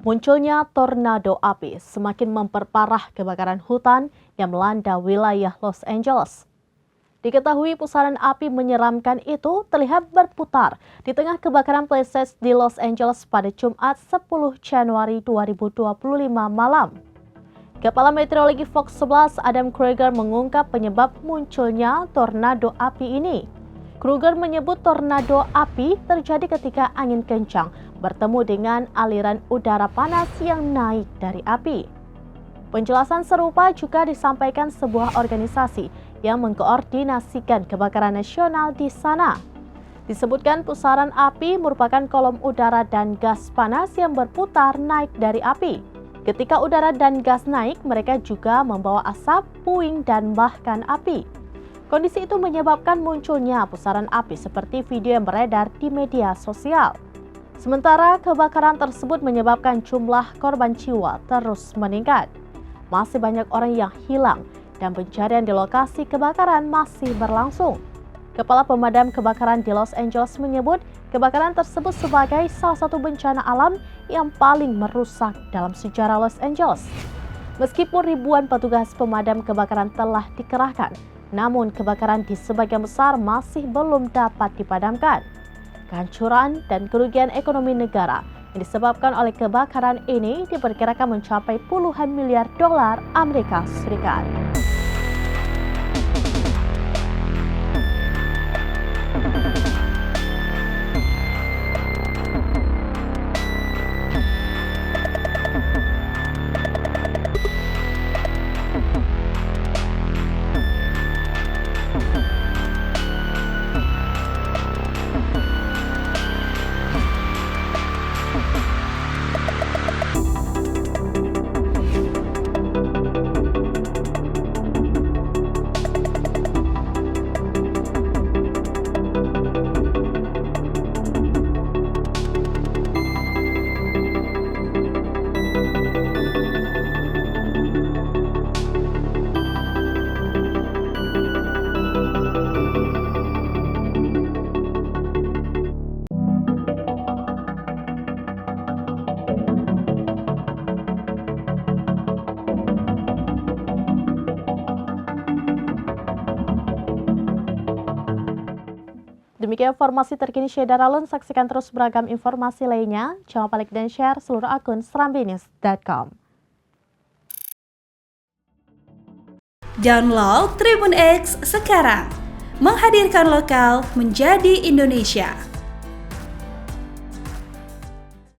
Munculnya tornado api semakin memperparah kebakaran hutan yang melanda wilayah Los Angeles. Diketahui pusaran api menyeramkan itu terlihat berputar di tengah kebakaran Palisades di Los Angeles pada Jumat 10 Januari 2025 malam. Kepala Meteorologi Fox 11 Adam Krueger mengungkap penyebab munculnya tornado api ini. Krueger menyebut tornado api terjadi ketika angin kencang bertemu dengan aliran udara panas yang naik dari api. Penjelasan serupa juga disampaikan sebuah organisasi yang mengkoordinasikan kebakaran nasional di sana. Disebutkan pusaran api merupakan kolom udara dan gas panas yang berputar naik dari api. Ketika udara dan gas naik, mereka juga membawa asap, puing, dan bahkan api. Kondisi itu menyebabkan munculnya pusaran api seperti video yang beredar di media sosial. Sementara kebakaran tersebut menyebabkan jumlah korban jiwa terus meningkat. Masih banyak orang yang hilang dan pencarian di lokasi kebakaran masih berlangsung. Kepala Pemadam Kebakaran di Los Angeles menyebut kebakaran tersebut sebagai salah satu bencana alam yang paling merusak dalam sejarah Los Angeles. Meskipun ribuan petugas pemadam kebakaran telah dikerahkan, namun kebakaran di sebagian besar masih belum dapat dipadamkan. Kehancuran dan kerugian ekonomi negara yang disebabkan oleh kebakaran ini diperkirakan mencapai puluhan miliar dolar Amerika Serikat. Demikian informasi terkini Syeda Ralun. Saksikan terus beragam informasi lainnya. Jangan lupa like dan share seluruh akun serambinews.com. Download Tribun X sekarang, menghadirkan lokal menjadi Indonesia.